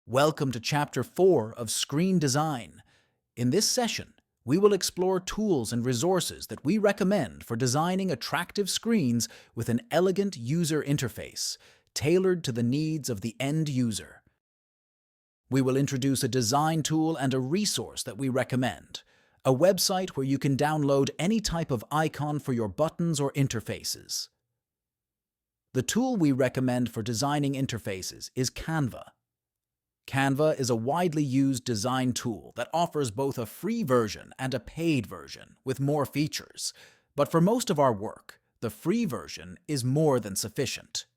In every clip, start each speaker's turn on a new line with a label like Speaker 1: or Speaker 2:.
Speaker 1: Welcome to Chapter 4 of Screen Design. In this session, we will explore tools and resources that we recommend for designing attractive screens with an elegant user interface, tailored to the needs of the end user. We will introduce a design tool and a resource that we recommend, a website where you can download any type of icon for your buttons or interfaces. The tool we recommend for designing interfaces is Canva. Canva is a widely used design tool that offers both a free version and a paid version with more features. But for most of our work, the free version is more than sufficient.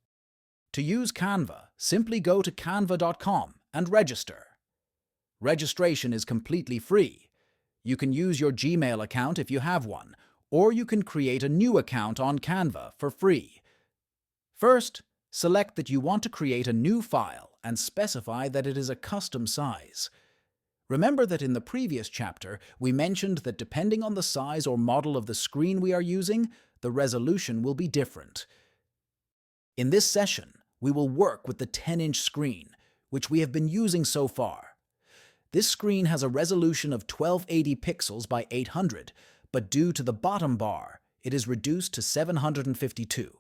Speaker 1: To use Canva, simply go to canva.com and register. Registration is completely free. You can use your Gmail account if you have one, or you can create a new account on Canva for free. First, select that you want to create a new file and specify that it is a custom size. Remember that in the previous chapter, we mentioned that depending on the size or model of the screen we are using, the resolution will be different. In this session, we will work with the 10-inch screen, which we have been using so far. This screen has a resolution of 1280 pixels by 800, but due to the bottom bar, it is reduced to 752.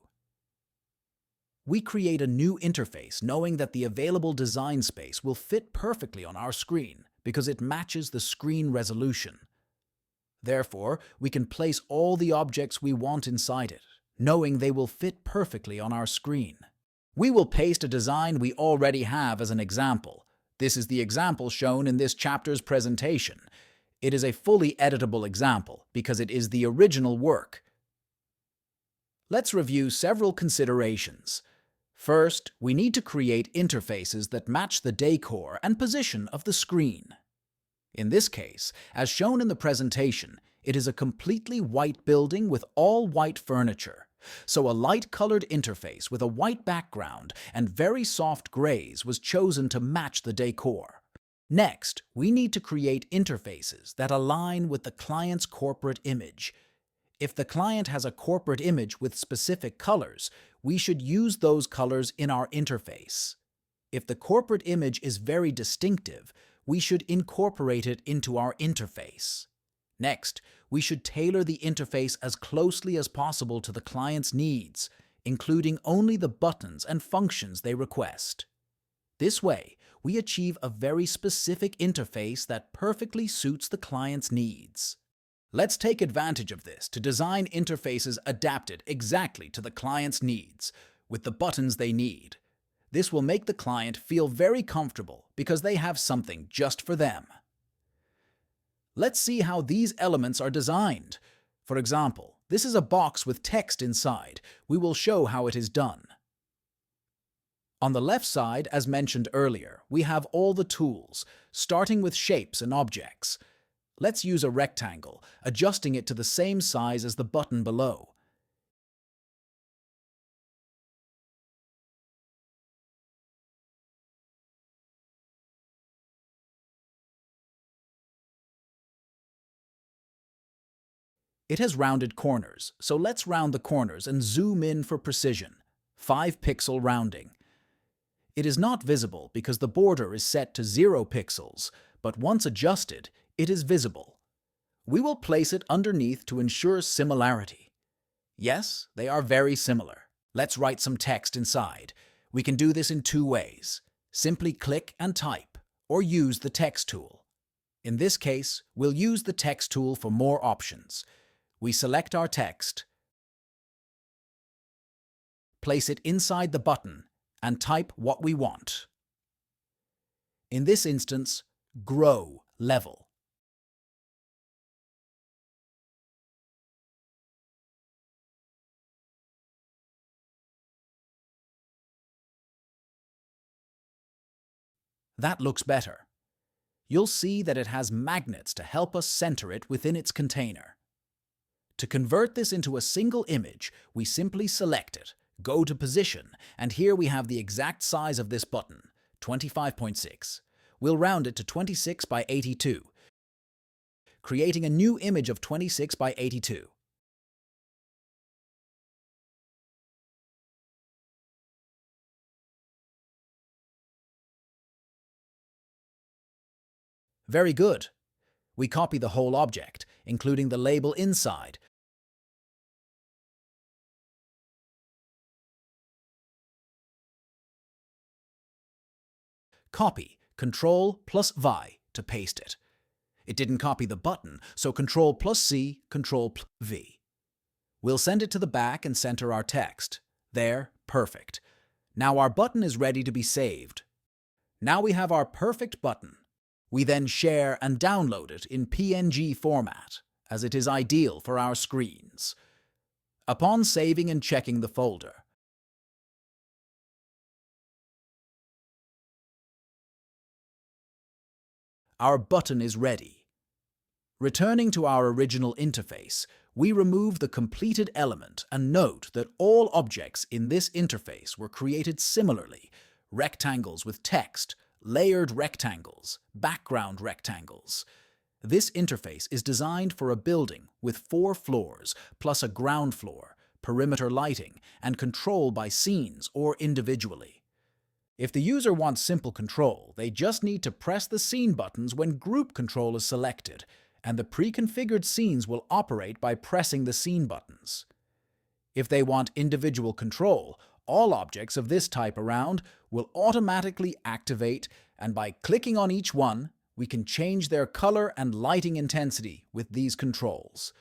Speaker 1: We create a new interface knowing that the available design space will fit perfectly on our screen because it matches the screen resolution. Therefore, we can place all the objects we want inside it, knowing they will fit perfectly on our screen. We will paste a design we already have as an example. This is the example shown in this chapter's presentation. It is a fully editable example because it is the original work. Let's review several considerations. First, we need to create interfaces that match the decor and position of the screen. In this case, as shown in the presentation, it is a completely white building with all white furniture. So a light-colored interface with a white background and very soft grays was chosen to match the decor. Next, we need to create interfaces that align with the client's corporate image. If the client has a corporate image with specific colors, we should use those colors in our interface. If the corporate image is very distinctive, we should incorporate it into our interface. Next, we should tailor the interface as closely as possible to the client's needs, including only the buttons and functions they request. This way, we achieve a very specific interface that perfectly suits the client's needs. Let's take advantage of this to design interfaces adapted exactly to the client's needs, with the buttons they need. This will make the client feel very comfortable because they have something just for them. Let's see how these elements are designed. For example, this is a box with text inside. We will show how it is done. On the left side, as mentioned earlier, we have all the tools, starting with shapes and objects. Let's use a rectangle, adjusting it to the same size as the button below. It has rounded corners, so let's round the corners and zoom in for precision. 5-pixel rounding. It is not visible because the border is set to 0 pixels, but once adjusted, it is visible. We will place it underneath to ensure similarity. Yes, they are very similar. Let's write some text inside. We can do this in two ways. Simply click and type, or use the text tool. In this case, we'll use the text tool for more options. We select our text, place it inside the button, and type what we want. In this instance, grow level. That looks better. You'll see that it has magnets to help us center it within its container. To convert this into a single image, we simply select it, go to Position, and here we have the exact size of this button, 25.6. We'll round it to 26 by 82, creating a new image of 26 by 82. Very good. We copy the whole object, including the label inside. Copy, Ctrl plus V to paste it. It didn't copy the button, so Ctrl plus C, Ctrl plus V. We'll send it to the back and center our text. There, perfect. Now our button is ready to be saved. Now we have our perfect button. We then share and download it in PNG format, as it is ideal for our screens. Upon saving and checking the folder, our button is ready. Returning to our original interface, we remove the completed element and note that all objects in this interface were created similarly: rectangles with text, layered rectangles, background rectangles. This interface is designed for a building with 4 floors, plus a ground floor, perimeter lighting, and control by scenes or individually. If the user wants simple control, they just need to press the scene buttons when group control is selected, and the pre-configured scenes will operate by pressing the scene buttons. If they want individual control, all objects of this type around will automatically activate, and by clicking on each one, we can change their color and lighting intensity with these controls.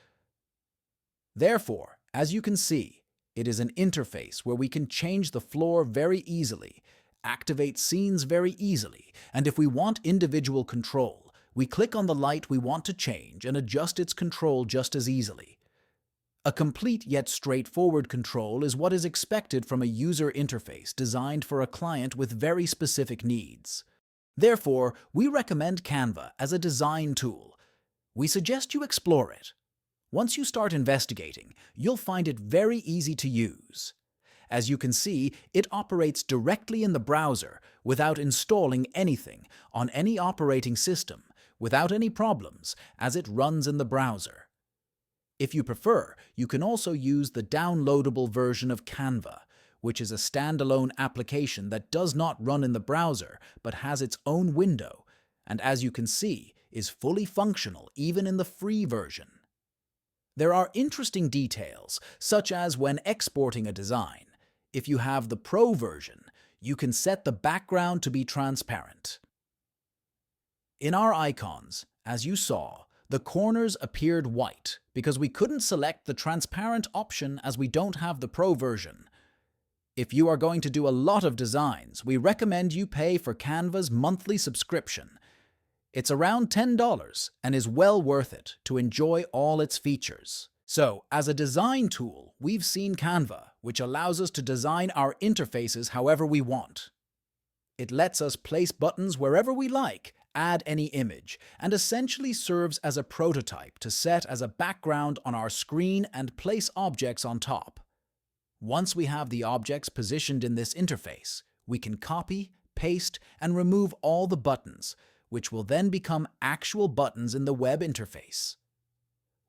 Speaker 1: Therefore, as you can see, it is an interface where we can change the floor very easily, activate scenes very easily, and if we want individual control, we click on the light we want to change and adjust its control just as easily. A complete yet straightforward control is what is expected from a user interface designed for a client with very specific needs. Therefore, we recommend Canva as a design tool. We suggest you explore it. Once you start investigating, you'll find it very easy to use. As you can see, it operates directly in the browser without installing anything on any operating system, without any problems, as it runs in the browser. If you prefer, you can also use the downloadable version of Canva, which is a standalone application that does not run in the browser but has its own window, and as you can see, is fully functional even in the free version. There are interesting details, such as when exporting a design. If you have the Pro version, you can set the background to be transparent. In our icons, as you saw, the corners appeared white because we couldn't select the transparent option as we don't have the Pro version. If you are going to do a lot of designs, we recommend you pay for Canva's monthly subscription. It's around $10 and is well worth it to enjoy all its features. So, as a design tool, we've seen Canva, which allows us to design our interfaces however we want. It lets us place buttons wherever we like, add any image, and essentially serves as a prototype to set as a background on our screen and place objects on top. Once we have the objects positioned in this interface, we can copy, paste, and remove all the buttons, which will then become actual buttons in the web interface.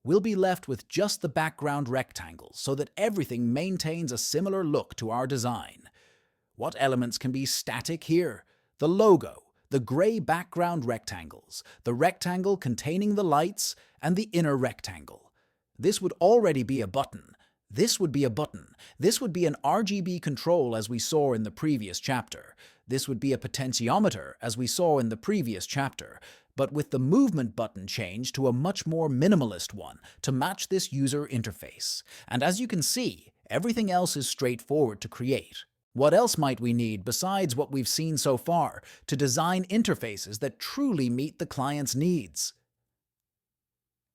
Speaker 1: We'll be left with just the background rectangles so that everything maintains a similar look to our design. What elements can be static here? The logo, the gray background rectangles, the rectangle containing the lights, and the inner rectangle. This would already be a button. This would be a button. This would be an RGB control as we saw in the previous chapter. This would be a potentiometer as we saw in the previous chapter, but with the movement button changed to a much more minimalist one to match this user interface. And as you can see, everything else is straightforward to create. What else might we need besides what we've seen so far to design interfaces that truly meet the client's needs?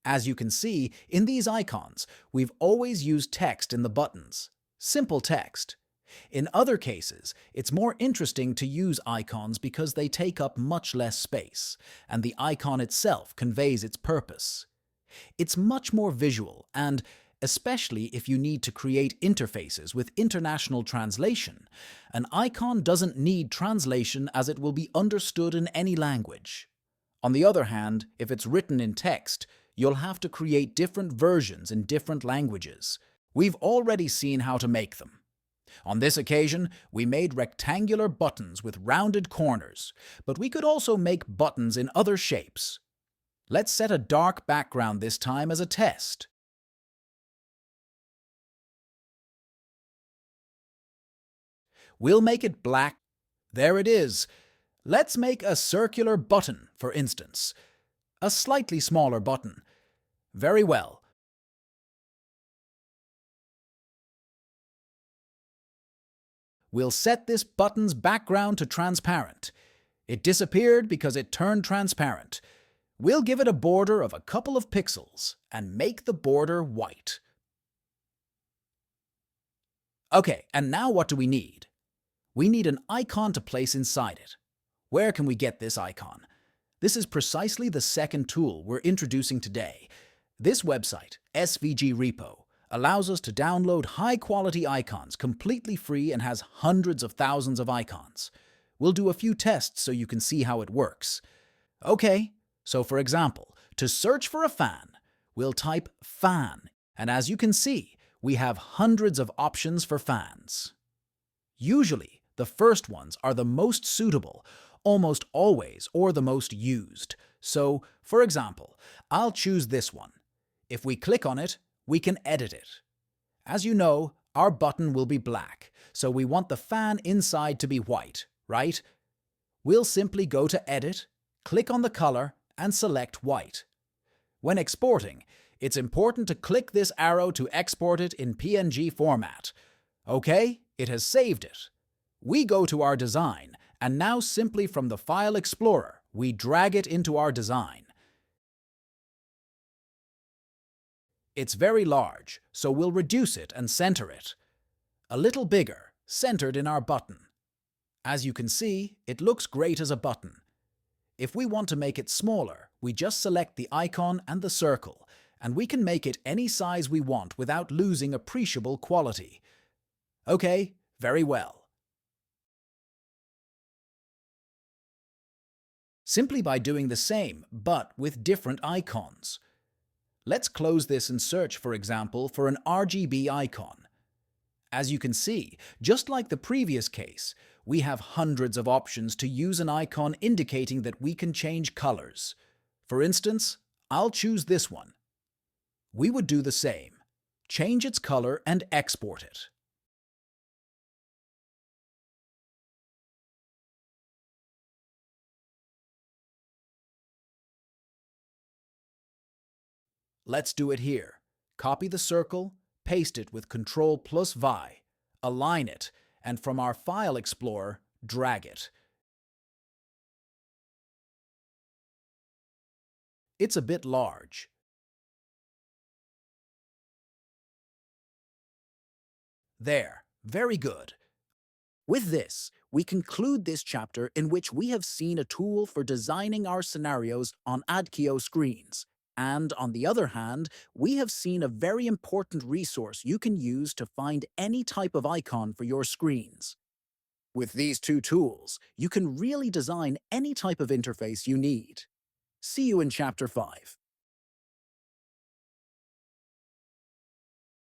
Speaker 1: As you can see, in these icons, we've always used text in the buttons. Simple text. In other cases, it's more interesting to use icons because they take up much less space, and the icon itself conveys its purpose. It's much more visual and, especially if you need to create interfaces with international translation, an icon doesn't need translation as it will be understood in any language. On the other hand, if it's written in text, you'll have to create different versions in different languages. We've already seen how to make them. On this occasion, we made rectangular buttons with rounded corners, but we could also make buttons in other shapes. Let's set a dark background this time as a test. We'll make it black. There it is. Let's make a circular button, for instance. A slightly smaller button. Very well. We'll set this button's background to transparent. It disappeared because it turned transparent. We'll give it a border of a couple of pixels and make the border white. Okay, and now what do we need? We need an icon to place inside it. Where can we get this icon? This is precisely the second tool we're introducing today. This website, SVG Repo, allows us to download high-quality icons completely free and has hundreds of thousands of icons. We'll do a few tests so you can see how it works. Okay, so for example, to search for a fan, we'll type fan, and as you can see, we have hundreds of options for fans. Usually, the first ones are the most suitable, almost always, or the most used. So, for example, I'll choose this one. If we click on it, we can edit it. As you know, our button will be black, so we want the fan inside to be white, right? We'll simply go to Edit, click on the color, and select white. When exporting, it's important to click this arrow to export it in PNG format. Okay, it has saved it. We go to our design, and now simply from the File Explorer, we drag it into our design. It's very large, so we'll reduce it and center it. A little bigger, centered in our button. As you can see, it looks great as a button. If we want to make it smaller, we just select the icon and the circle, and we can make it any size we want without losing appreciable quality. Okay, very well. Simply by doing the same, but with different icons. Let's close this and search, for example, for an RGB icon. As you can see, just like the previous case, we have hundreds of options to use an icon indicating that we can change colors. For instance, I'll choose this one. We would do the same. Change its color and export it. Let's do it here. Copy the circle, paste it with Ctrl+V, align it, and from our File Explorer, drag it. It's a bit large. There, very good. With this, we conclude this chapter in which we have seen a tool for designing our scenarios on Adquio screens. And on the other hand, we have seen a very important resource you can use to find any type of icon for your screens. With these two tools, you can really design any type of interface you need. See you in Chapter 5.